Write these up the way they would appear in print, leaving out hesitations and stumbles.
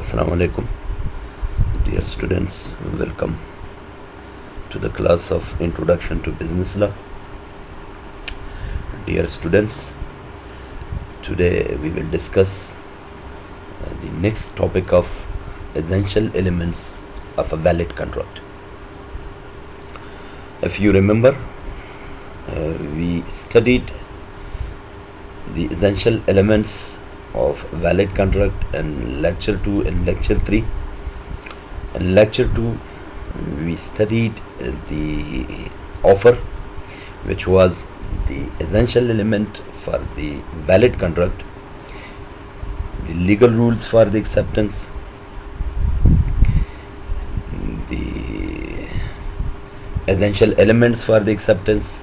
Assalamu alaikum, dear students. Welcome to the class of Introduction to Business Law. Dear students, today we will discuss the next topic of essential elements of a valid contract. If you remember, we studied the essential elements of valid contract in lecture 2 and lecture 3. In lecture 2 we studied the offer, which was the essential element for the valid contract, the legal rules for the acceptance, the essential elements for the acceptance.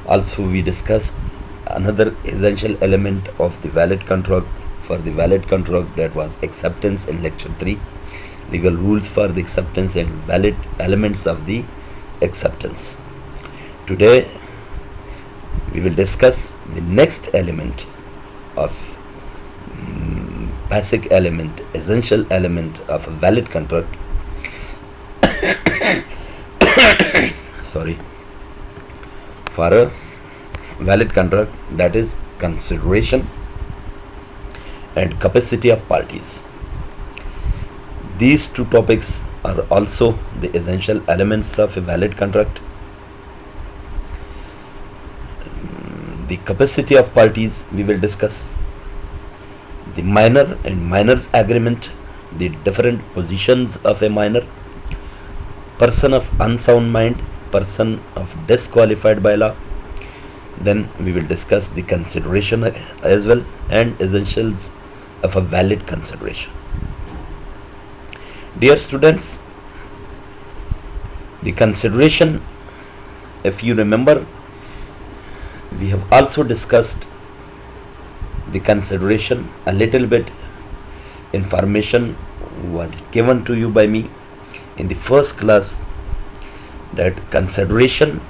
Also we discussed another essential element of the valid contract, for the valid contract, that was acceptance in lecture 3, legal rules for the acceptance and valid elements of the acceptance. Today we will discuss the next element of basic element, essential element of a valid contract. Sorry. For a valid contract, that is consideration and capacity of parties. These two topics are also the essential elements of a valid contract. The capacity of parties we will discuss, the minor and minors agreement, the different positions of a minor, person of unsound mind, person of disqualified by law. Then we will discuss the consideration as well and essentials of a valid consideration. Dear students, the consideration, if you remember, we have also discussed the consideration a little bit. Information was given to you by me in the first class that consideration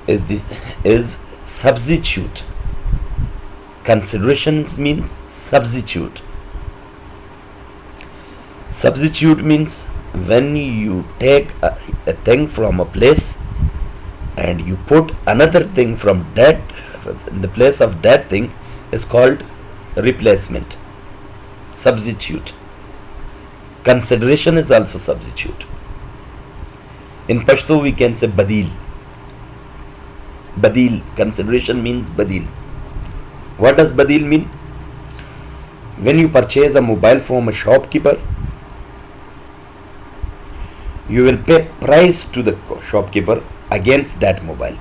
is substitute. Consideration means substitute. Substitute means when you take a thing from a place and you put another thing from that in the place of that thing, is called replacement. Substitute. Consideration is also substitute. In Pashto we can say badil. Badil. Consideration means badil. What does badil mean? When you purchase a mobile from a shopkeeper, you will pay price to the shopkeeper against that mobile.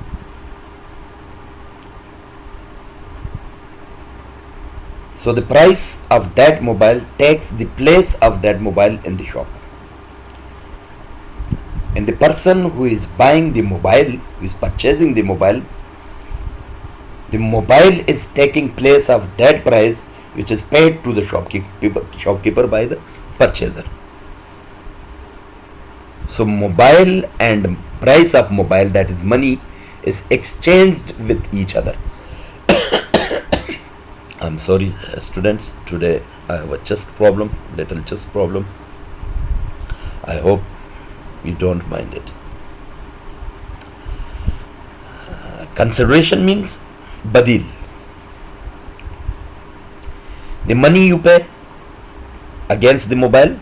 So the price of that mobile takes the place of that mobile in the shop. And the person who is buying the mobile, who is purchasing the mobile is taking place of that price which is paid to the shopkeeper by the purchaser. So mobile and price of mobile, that is money, is exchanged with each other. I'm sorry students, today I have a little chest problem. I hope you don't mind it. Consideration means badil. The money you pay against the mobile,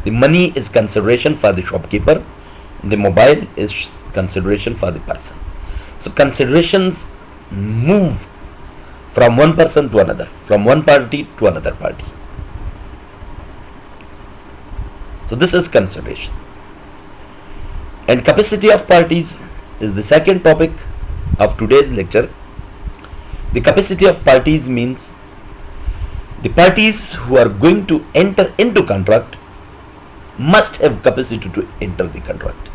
the money is consideration for the shopkeeper, the mobile is consideration for the person. So considerations move from one person to another, from one party to another party. So this is consideration. And capacity of parties is the second topic of today's lecture. The capacity of parties means the parties who are going to enter into contract must have capacity to enter the contract.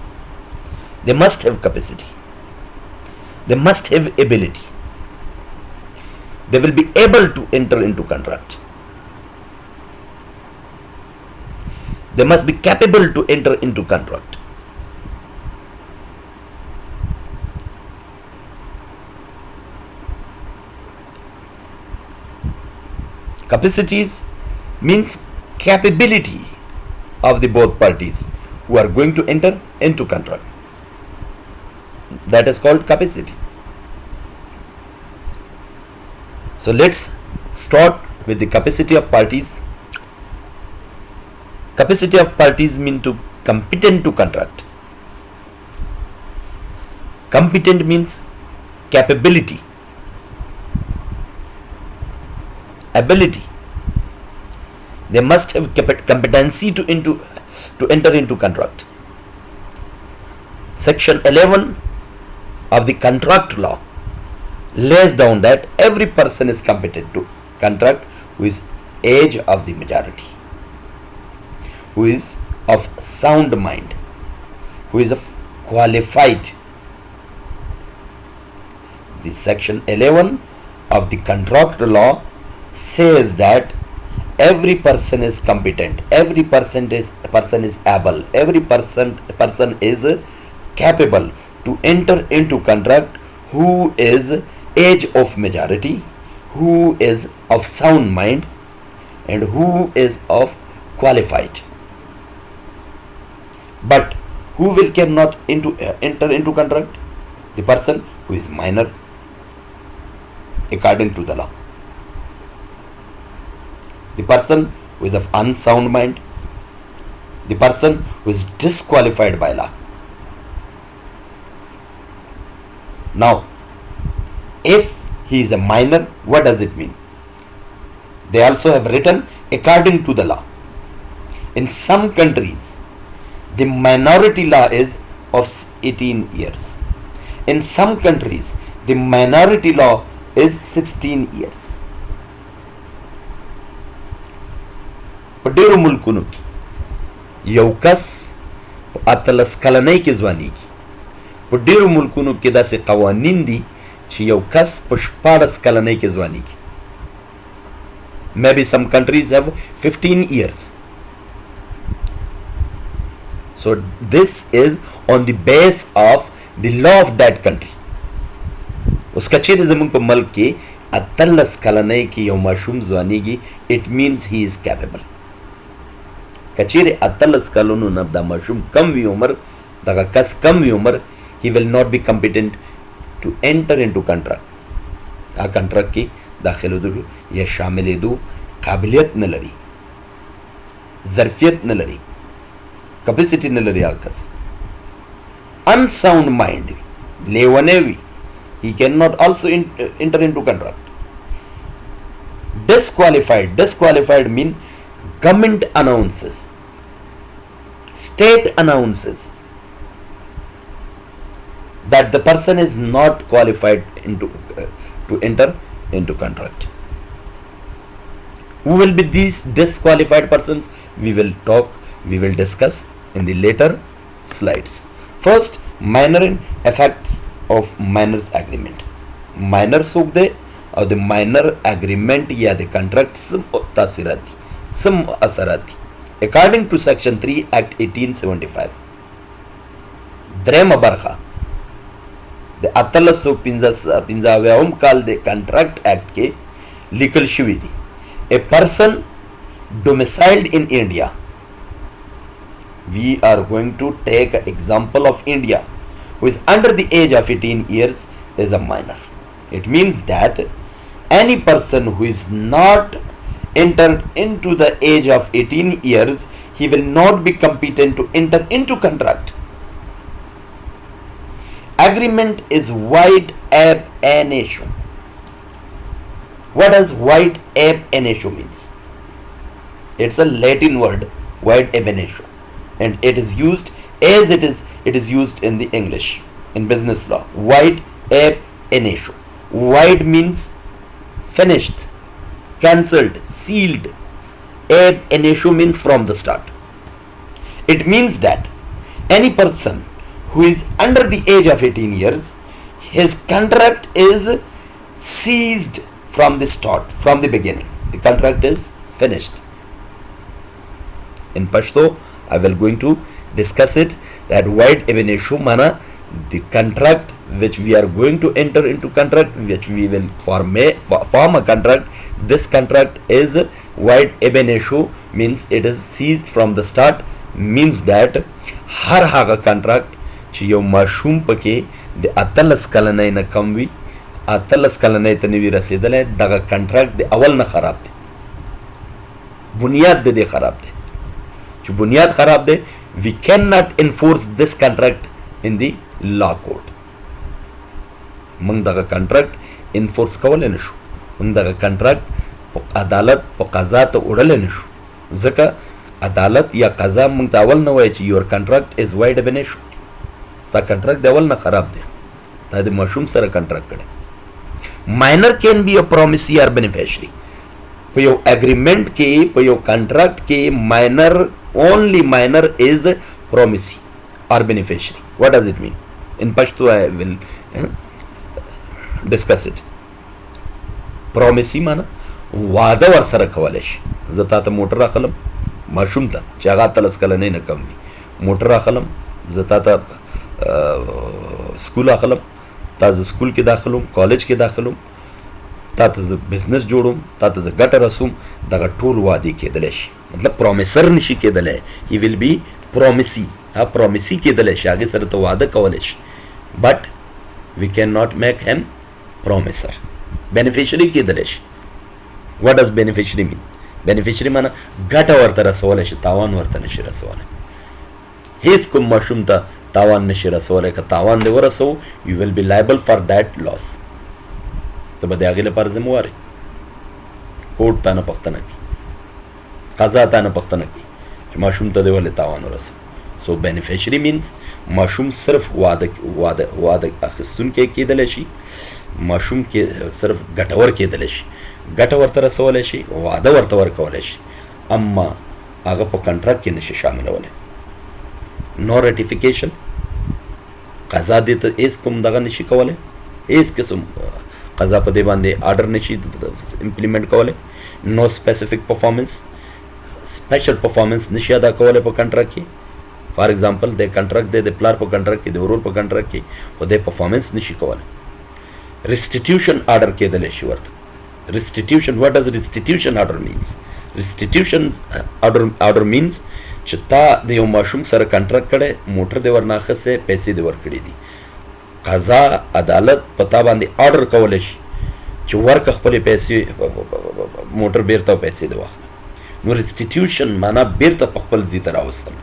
They must have capacity. They must have ability. They will be able to enter into contract. They must be capable to enter into contract. Capacities means capability of the both parties who are going to enter into contract. That is called capacity. So let's start with the capacity of parties. Capacity of parties mean to competent to contract. Competent means capability, ability. They must have competency to enter into contract. Section 11 of the contract law lays down that every person is competent to contract who is age of the majority, who is of sound mind, who is of qualified. The section 11 of the contract law says that every person is competent, every person is able, every person is capable to enter into contract who is age of majority, who is of sound mind, and who is of qualified. But who will cannot enter into contract? The person who is minor according to the law. The person who is of unsound mind, the person who is disqualified by law. Now, if he is a minor, what does it mean? They also have written according to the law. In some countries, the minority law is of 18 years. In some countries, the minority law is 16 years. په ډیرو ملکونو کې یو کس په 18 کلنۍ کې ځوانیږي. په ډیرو ملکونو کې داسې قوانین دي چې یو کس په 14 کلنۍ کې ځوانیږي. Maybe some countries have 15 years. So this is on the base of the law of that country. اوس که چیرې زموږ په ملک کې 18 کلنۍ کې یو ماشوم ځوانیږي, it means he is capable. که چیرې 18 کلونو نه دا ماشوم کم وي عمر, دغه کس کم وي عمر, he will not be competent to enter into contract. دا کنټرکټ کې داخلېدو یا شاملېدو قابلیت نه لري, ظرفیت نه لري, کپیسټي نه لري هغه کس. unsound mind, لیونی وي, he cannot also enter into contract. Disqualified mean government announces, state announces that the person is not qualified to enter into contract. Who will be these disqualified persons? We will discuss in the later slides. First, minor effects of minor's agreement. Minor सोख दे और the minor agreement या the contract some तासीराती, some असराती. According to Section 3 Act 1875, द्रेम Barkha the 1855 काल the Contract Act के legal शुवी the. A person domiciled in India, we are going to take an example of India, who is under the age of 18 years is a minor. It means that any person who is not entered into the age of 18 years, he will not be competent to enter into contract. Agreement is void ab initio. What does void ab initio means? It's a Latin word, void ab initio, and it is used as it is used in the English in business law. Void ab initio. Void means finished, cancelled, sealed. Ab initio means from the start. It means that any person who is under the age of 18 years, his contract is seized from the start, from the beginning. The contract is finished. In Pashto, I will going to discuss it that void ab initio mana the contract which we are going to enter into contract, which we will form a contract. This contract is void ab initio, means it is seized from the start, means that هر هغه contract چې یو ماشوم پکې د 18 کلنۍ نه کم وي، 18 کلنۍ ته نه وي رسېدلی، دغه کنټراکټ د اول نه خراب دی، بنیاد د دې خراب دی. چې بنیاد خراب دی، we cannot enforce this contract in the law court. موږ دغه کنټراکټ انفورس کولی نه شو، موږ دغه کنټراکټ په عدالت په قضا ته وړلی نه شو، ځکه عدالت یا قضا موږ ته اول نه وایي چې your contract is void ab initio، ستا کنټراکټ د اول نه خراب دی، تا د ماشوم سره کنټراکټ کړی. ماینر کین بی ا پرومیسی اور بینیفیشری. په یو اګریمنٹ کې، په یو کنټراکټ کې ماینر، only minor is promisee or beneficiary. What does it mean? In Pashto I will discuss it. Promisee مانا واده ور سره کولای شي. زه تا ته موټر اخلم، ماشوم ته چې هغه 13 کلنۍ نه کم وي، موټر اخلم، زه تا ته سکول اخلم، تا زه سکول کې داخلوم، کالج کې داخلوم، تا ته زه بزنس جوړوم، تا ته زه ګټه رسوم، دغه ټول وعدې کېدلی شي. مطلب پرومیسر نشي کېدلی، هی ویل بی پرومیسی. ها پرومیسی کېدلی شي، هغې سره ته واده کولی شي، بټ وی کین ناٹ میک هیم پرومیسر. بینیفیشري کېدلی شي. واټ ډز بینیفیشري مین؟ بینیفیشري معنی ګټه ورته رسولی شي، تاوان ورته نشي رسولی. هیڅ کوم ماشوم ته تاوان نشي رسولی. که تاوان دې ورسوو، یو ویل بی لایبل فار دیٹ لاس. ته به د هغې لپاره ذموار یې. کوټ تا نه پوښتنه کوي، قضا تا نه پوښتنه کوي چې ماشوم ته دې ولې تاوان ورسوي. سو بینیفیشري مینس ماشوم صرف واده اخیستونکی کېدلی شي، ماشوم کې صرف ګټور کېدلی شي، ګټه ورته رسولی شي، واده ورته ورکولی شي، اما هغه په کنټراکټ کې نشي شاملولی. نو ریټیفیکیشن، قضا دې ته هېڅ کوم دغه نشي کولی، هېڅ قسم قضا په دې باندې آرډر نشي امپلیمنٹ کولی. نو سپیسیفک پرفارمنس، سپیشل پرفارمنس نشي ادا کولی په کنټراکټ کې. فار ایگزامپل د کنټراکټ دی، د پلار په کنټراکټ کې، د ورور په کنټراکټ کې، خو د پرفارمنس نشي کولی. ریسټیټیوشن آرډر کېدلی شي ورته. ریسټیټیوشن، واټ ډز ریسټیټیوشن آرډر مینس؟ ریسټیټیوشن آرډر مینس چې تا د یو ماشوم سره کنټراکټ کړی، موټر دې ورنه اخیستی، پیسې دې ورکړي دي، قضا عدالت په تا باندې آرډر کولی شي چې ورکه خپلې پیسې، موټر بیرته پیسې دې واخله. نو ریسټیټیوشن معنا بیرته په خپل ځای ته راوستل.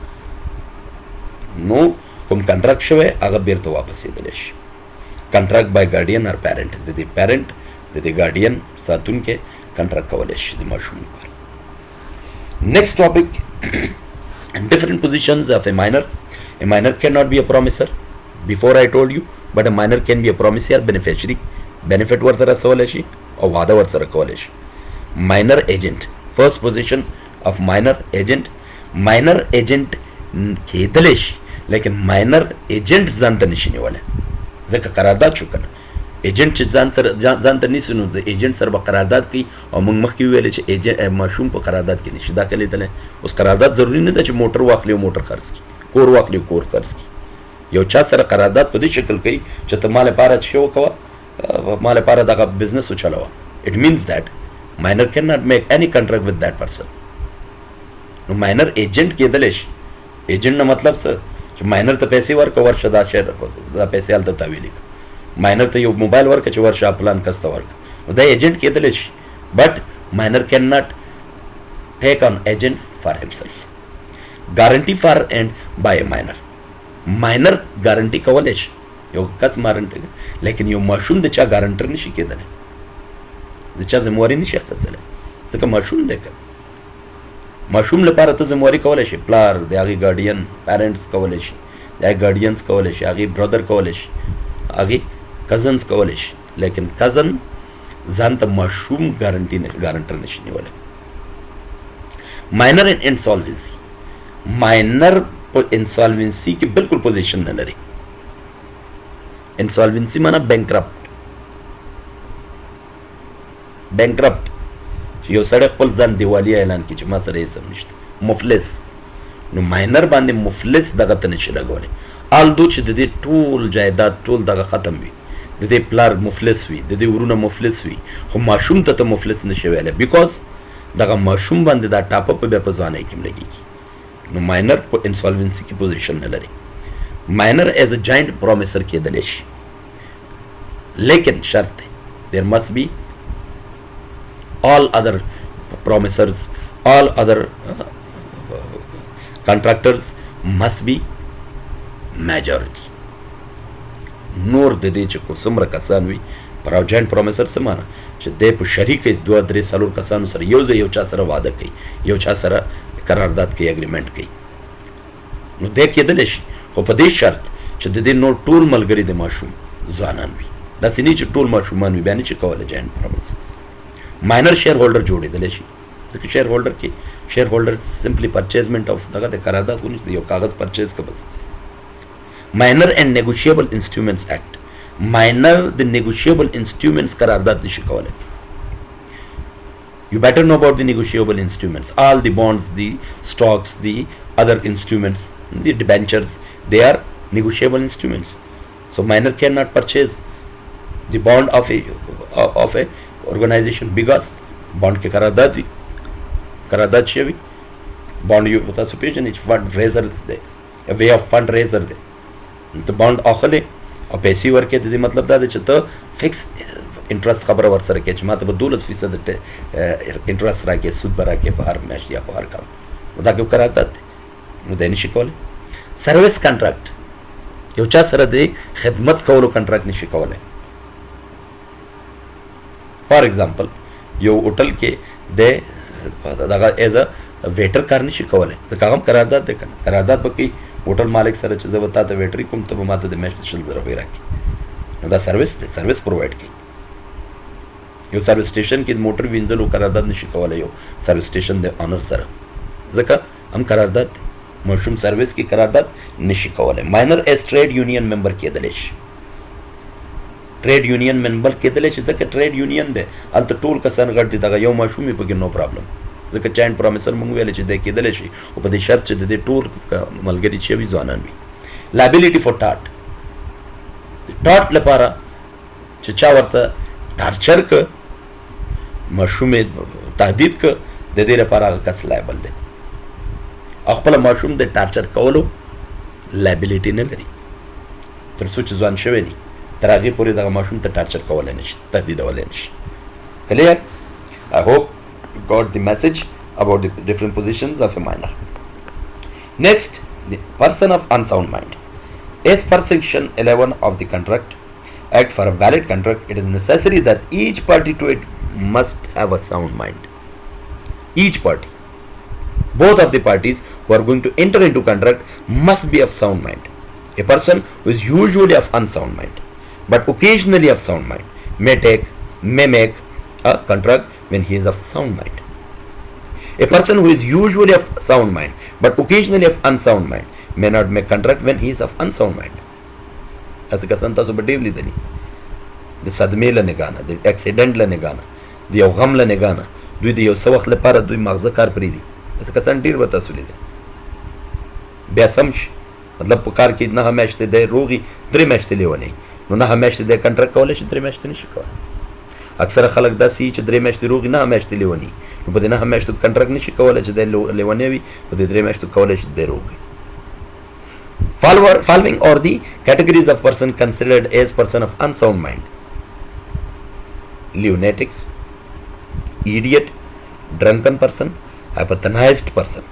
نو کوم کنټراکټ شوی هغه بیرته واپسېدلی شي. کنټراکټ بای ګارډین اور پیرنټ، د دې پیرنټ، د دې ګارډین ساتونکی کنټراکټ کولی شي د ماشوم لپاره. نیکسٹ ټاپک، different positions of a minor. A minor cannot be a promiser. Before I told you, but a minor can be a promisee or beneficiary. Benefit ورته رسولی شي او واده ورسره کولی شي. Minor agent, first position of minor agent. Minor agent کېدلی شي، لیکن minor agent ځان ته نشي نیولی، ځکه قرارداد شو که نه. ایجنټ چې ځان ته نیسي، نو د ایجنټ سره به قرارداد کوي، او موږ مخکې وویلې چې ماشوم په قرارداد کې نشي داخلېدلی. اوس قرارداد ضروري نه ده چې موټر واخلي او موټر خرڅ کړي، کور واخلي او کور خرڅ کړي. یو چا سره قرارداد په دې شکل کوي چې ته ما لپاره څه وکوه، ما لپاره دغه بزنس وچلوه. اټ مینس دیٹ ماینر کین ناٹ میک any contract with that person. نو ماینر ایجنټ کېدلی شي. ایجنټ نه مطلب څه؟ چې ماینر ته پیسې ورکړه، ورشه دا شی، دا پیسې هلته تحویلې کړه. ماینر ته یو موبایل ورکړه چې ورشه پلان کس ته ورکړه، نو دا ایجنټ کېدلی شي. بټ ماینر کین ناٹ ټیک آن ایجنٹ فار himself. ګارنټي فار اینڈ بای ماینر، ماینر ګارنټي کولی شي، یو کس ګارنټي، لیکن یو ماشوم د چا ګارنټر نشي کېدلی، د چا ذمواري نشي اخیستلی، ځکه ماشوم دی. که ماشوم لپاره ته ذمواري کولی شي، پلار د هغې ګارډین، پیرنټس کولی شي، د هغې ګارډینس کولی شي، هغې برادر کولی شي، هغې کزنس کولی شي، لیکن کزن ځان ته ماشوم ګارنټر نشي نیولی. ماینر ان انسالوینسي، ماینر په انسالوینسي کې بالکل پوزیشن نه لري. انسالوینسي معنا بینکرپټ. بینکرپټ چې یو سړی خپل ځان دیوالیه اعلان کړي چې ما سره هېڅ هم نشته، مفلس. نو ماینر باندې مفلس دغه ته نشي لګولی. آلدو چې د دې ټول جایداد ټول دغه ختم وي، د دې پلار مفلس وي، د دې ورونه مفلس وي، خو ماشوم ته مفلس نشي ویلی بیکاز دغه ماشوم باندې دا ټاپ اپ بیا په ځوانۍ کې لګېږي. نو ماینر په انسالوینسي کې پوزیشن نه لري. ماینر ایز ا جاینټ پرومیسر کېدلی شي، لیکن شرط دی there must be all other promisers, all other contractors must be majority. نور د دې چې څومره کسان وي پر جاینټ پرومیسر څه معنی چې دی په شریک 2-3 کسانو سره یو ځای یو چا سره واده کوي، یو چا سره قرارداد کوي، اګریمنټ کوي، نو دی کېدلی شي، خو په دې شرط چې د دې نور ټول ملګري د ماشوم ځوانان وي. داسې نه چې ټول ماشومان وي بیا نه شي کولی جاینټ پرومیس. ماینر شیر هولډر جوړېدلی شي، ځکه شیر هولډر کې شیر هولډر سمپلی پرچیزمنٹ اف دغه د قرارداد خو نشته، یو کاغذ پرچیز که بس. ماینر اینڈ نیگوشیبل انسټرومنټس ایکټ، ماینر د نیگوشیبل انسټرومنټس قرارداد نشي کولی. You better know about the negotiable instruments. All the bonds, the stocks, the other instruments, the debentures, they are negotiable instruments. So minor cannot purchase the bond of a organization because bond के करारदाद चाहिए, bond you बता सुपेजन each fundraiser दे, a way of fundraiser दे, तो bond आखले और पैसे वर्के दे मतलब दा दे चतो fix इंटरेस्ट खबर वर सर के चमा तो 12% इंटरेस्ट राके सूद भरा के बाहर मैच या बाहर काम उदा क्यों कराता थे उदा नहीं शिकवले. सर्विस कॉन्ट्रैक्ट यो चा सर दे खिदमत कवलो कॉन्ट्रैक्ट नहीं शिकवले. फॉर एग्जांपल यो होटल के दे दगा एज अ वेटर करने शिकवले ज काम करारदाद दे करारदाद बकी होटल मालिक सर चीज बताते वेटरी कुम तो माते दे मैच चल जरा वे राखी उदा सर्विस प्रोवाइड की. यो सर्विस स्टेशन की मोटर विंजल करारदाद नहीं शिकवले, यो सर्विस स्टेशन दे ऑनर सर जका हम करारदाद मशरूम सर्विस की करारदाद नहीं शिकवले. Minor as trade union member के दलेश, ट्रेड यूनियन मेंबर के दलेश जका ट्रेड यूनियन दे अल तो टोल का सन गड दगा यो मशरूम ही पगे नो प्रॉब्लम जका जॉइंट प्रोमिसर मंग वेले च दे के दलेश ओ पदे शर्त च दे टोल का मलगरी च भी जवानन भी. लायबिलिटी फॉर टाट लपारा च चा वर्ता टार्चर क मशरूम तहदीद क दे दे लपारा कस liable they خپل ماشوم د ټارچر کولو لایبیلیټی نه لري تر څو چې ځوان شوی نه تر هغې پورې دغه ماشوم ته ټارچر کولی نشي، تهدیدولی نشي. Clear? I hope you got the message about the different positions of a minor. Next, the person of unsound mind. As per section 11 of the contract act, for a valid contract it is necessary that each party to it must have a sound mind. Each party, both of the parties who are going to enter into contract must be of sound mind. A person who is usually of unsound mind but occasionally of sound mind may make a contract when he is of sound mind. A person who is usually of sound mind but occasionally of unsound mind may not make contract when he is of unsound mind. As a kasanta so badevli dani the sadme la negana, the accident la negana, the gham la negana, دوی د یو څه وخت لپاره دوی مغزه کار پرېږدي. داسې کسان ډېر به تاسو لیدل. بیا سم شي مطلب په کار کې 9 میاشتې دی روغي 3 میاشتې لیونی نو 9 میاشتې دی کنټرکټ کولی شي 3 میاشتې نشي کولی. اکثره خلک داسې چې 3 میاشتې روغي 9 میاشتې لیونی نو په دې 9 میاشتو کنټرکټ نشي کولی چې دی لیونی وي په دې 3 میاشتو کولی شي دی روغي. Following are the categories of person considered as person of unsound mind: lunatics, idiot, drunken person, hypothenized person.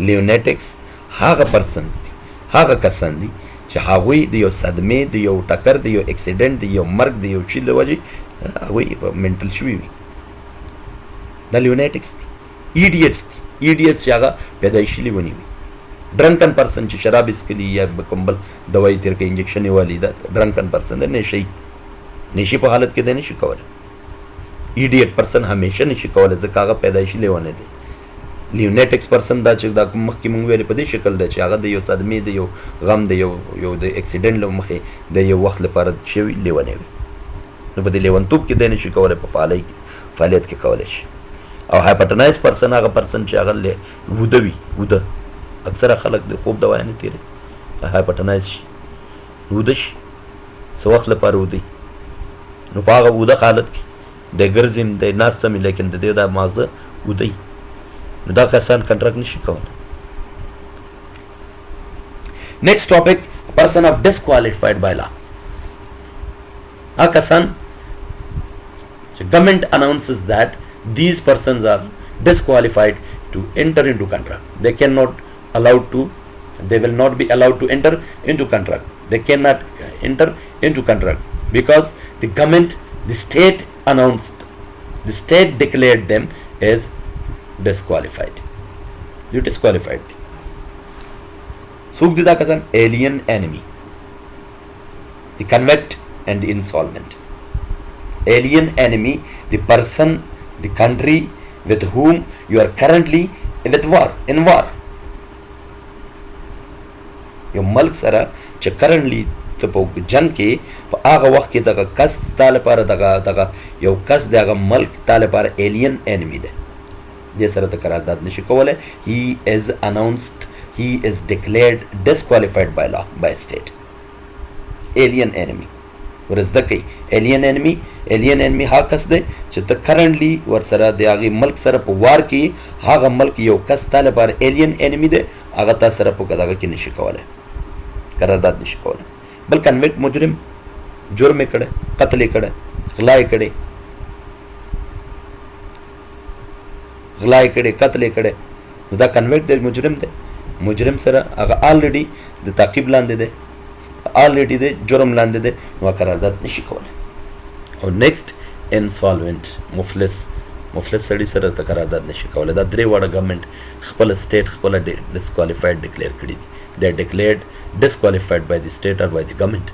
Lunatics هغه persons دي هغه کسان دي چې هغوی د یو صدمې د یو ټکر د یو اکسیډنټ د یو مرګ د یو شي له وجې هغوی منټل شوي وي دا lunatics دي. ایډیټس دي ایډیټس چې هغه پیدایشي لیوني وي. ډرنکن پرسن چې شراب اسکلي یا کوم بل دوايي تیر کې انجکشن یې والی دا ډرنکن پرسن دی. نشي په حالت کې دی نشي کولی. ایډیټ پرسن همیشه نشي کولی ځکه هغه پیدایشي لیونی دی. لیونیټکس پرسن دا چې دا مخکې مونږ ویلې په دې شکل دی چې هغه د یو صدمې د یو غم د یو د اکسیډنټ له مخې د یو وخت لپاره شوي لیونی وي نو په دې لیونتوب کې دی نشي کولی په فعالیت کې کولی شي. او هایپرټنایز پرسن هغه پرسن چې هغه وده وي. وده اکثره خلک د خوب دوا نه تیري هایپرټنایز شي وده شي څه وخت لپاره ودی نو په هغه وده حالت کې د ګرځم د ناستم لیکن د دې د ماغزه ودی نو دا کسان کنټرکټ نشي کولی. Next topic, person of disqualified by law. A kasan, government announces that these persons are disqualified to enter into contract. They will not be allowed to enter into contract. They cannot enter into contract because the government, the state announced, the state declared them as disqualified. They disqualified. Suk dida kasan, alien enemy, the convict and the insolvent. Alien enemy, the person, the country with whom you are currently in war. Your mulk sara che currently to po jan ke pa aga waqt ke daga kas tale para daga yo kas daga mulk tale para alien enemy de sara ta qaraardat nishi kowale. He is announced, he is declared disqualified by law, by state. Alien enemy. What is the key? Alien enemy ha kas de che ta currently war sara de agi mulk sara po war ki haga mulk yo kas tale para alien enemy de aga ta sara po daga ki nishi kowale, qaraardat nishi kowale. बल convict मुजरिम जुर्म कड़े, कत्ल कड़े, गलाए कड़े, कत्ल कड़े दा कन्विक्ट दे मुजरिम सरा अगर ऑलरेडी द ताकीब लांदे दे, ऑलरेडी दे जुर्म लांदे दे वा करारदात निशी कोले. और नेक्स्ट इंसॉल्वेंट, मुफलिस सड़ी सरा त करारदात निशी कोले. दा द्रे वाड़ा गवर्नमेंट खपल स्टेट खपल डिस्क्वालिफाइड डिक्लेयर कड़ी. They are declared disqualified by the state or by the government.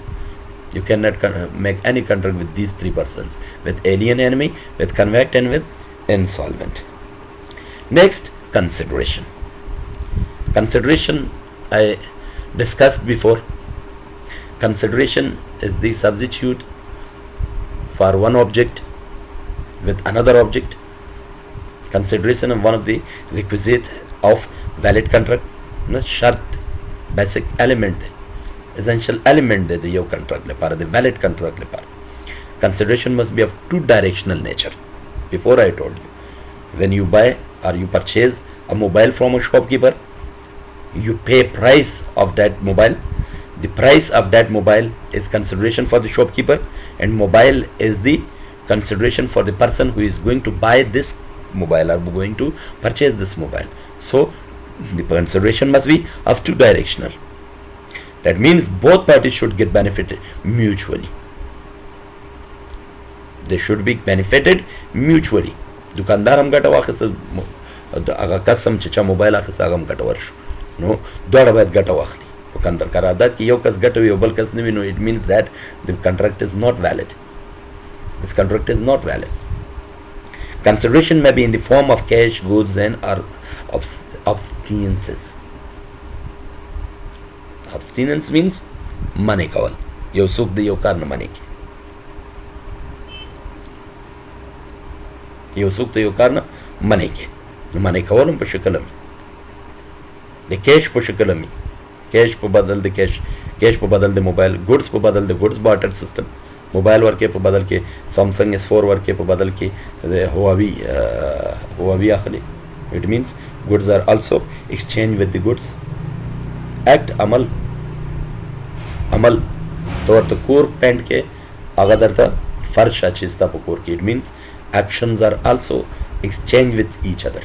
You cannot make any contract with these three persons, with alien enemy, with convict and with insolvent. Next, consideration. Consideration I discussed before. Consideration is the substitute for one object with another object. Consideration is one of the requisite of valid contract. Shart basic element, essential element de yo contract le para, the valid contract le para. Consideration must be of two directional nature. Before I told you, when you buy or you purchase a mobile from a shopkeeper, you pay price of that mobile. The price of that mobile is consideration for the shopkeeper, and mobile is the consideration for the person who is going to buy this mobile or going to purchase this mobile. So the consideration must be of two directional. That means both parties should get benefited mutually. They should be benefited mutually. दुकानदार हम गटा वाखस अगर कसम चचा mobile आखस आगम गटा वर्ष no Doda बाद गटा वाखली दुकानदार करारदात कि यो कस गटा यो बल कस नहीं no. It means that the contract is not valid. This contract is not valid. Consideration may be in the form of cash, goods and or abstinences. Abstinence means money kawal. Yo suk de yo karna money ke. Yo suk de yo karna money ke. Money kawal pa shakalam. The cash pa shakalam. Cash pa badal de cash. Cash pa badal de mobile. Goods pa badal de goods barter system. Mobile work पे बदल के Samsung S4 work पे बदल के Huawei आखली. It means goods are also exchanged with the goods. Act amal तौर तो core paint के आगादर था फर्श चीज था पकोर की. It means actions are also exchanged with each other.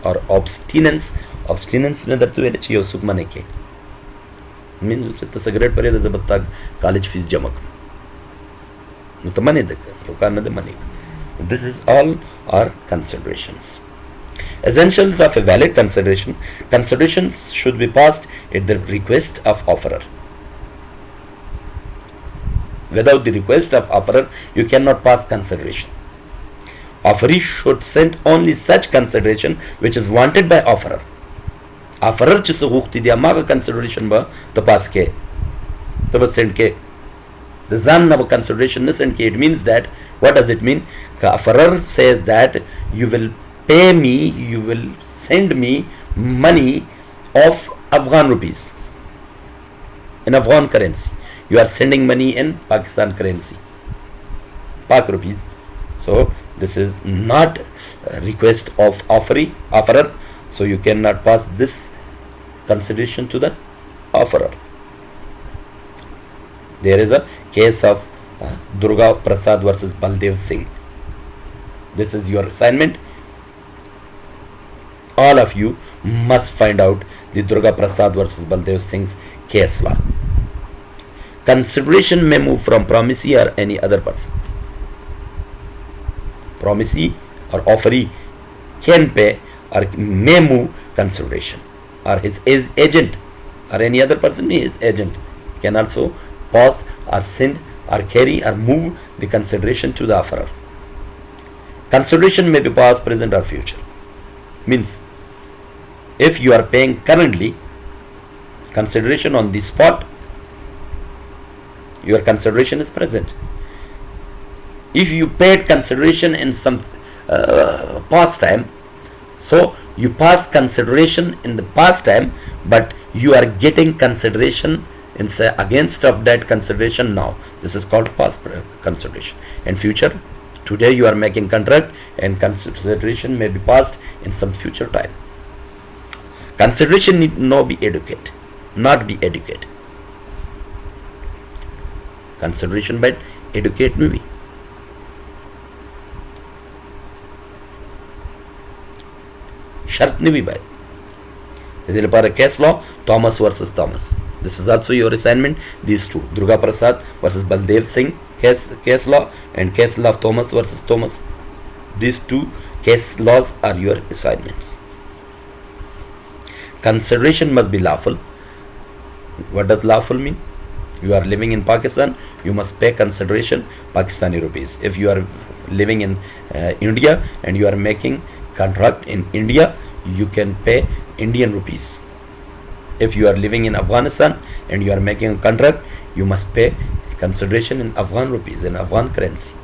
और abstinence में दर तो ये चाहिए सुख मने के मीन तो सिगरेट पर ये जबता कॉलेज फीस जमा तो money the you can't the money. This is all our considerations. Essentials of a valid consideration. Considerations should be passed at the request of offerer. Without the request of offerer, you cannot pass consideration. Offeree should send only such consideration which is wanted by offerer. Offerer chise huqti dia maga consideration ba to pass ke to bas send ke. The zan of consideration and it means that what does it mean? Offerer says that you will pay me, you will send me money of Afghan rupees. in Afghan currency. You are sending money in Pakistan currency, Pak rupees. So this is not a request of offerer. So you cannot pass this consideration to the offerer. There is a case of Durga Prasad versus Baldev Singh. This is your assignment. All of you must find out the Durga Prasad versus Baldev Singh's case law. Consideration may move from promisee or any other person. Promisee or offeree can pay or may move consideration, or his agent or any other person, his agent can also pass or send or carry or move the consideration to the offerer. Consideration may be past, present or future. Means if you are paying currently consideration on the spot, your consideration is present. If you paid consideration in some past time, so you pass consideration in the past time, but you are getting consideration in against of that consideration now. This is called past consideration. In future, today you are making contract and consideration may be passed in some future time. Consideration need not be educate. Consideration by educate me. Shart nahi bhai. This is a case law, Thomas versus Thomas. This is also your assignment. These two, Durga Prasad versus Baldev Singh case law, and case law of Thomas versus Thomas. These two case laws are your assignments. Consideration must be lawful. What does lawful mean? You are living in Pakistan, you must pay consideration Pakistani rupees. If you are living in India and you are making contract in India, you can pay Indian rupees. If you are living in Afghanistan and you are making a contract, you must pay consideration in Afghan rupees, in Afghan currency.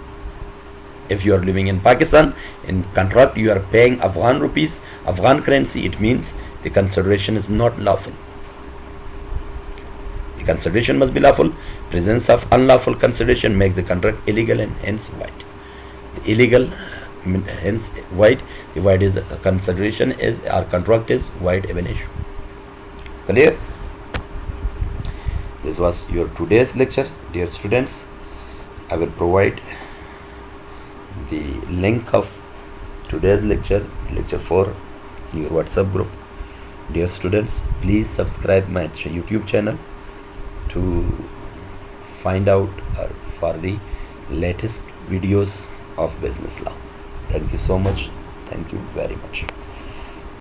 If you are living in Pakistan, in contract you are paying Afghan rupees, Afghan currency, it means the consideration is not lawful. The consideration must be lawful. Presence of unlawful consideration makes the contract illegal and hence void. The illegal, hence void. The void is consideration is, our contract is void ab initio. Clear? This was your today's lecture, dear students. I will provide the link of today's lecture 4 in your WhatsApp group. Dear students, please subscribe my YouTube channel to find out for the latest videos of business law. Thank you so much. Thank you very much.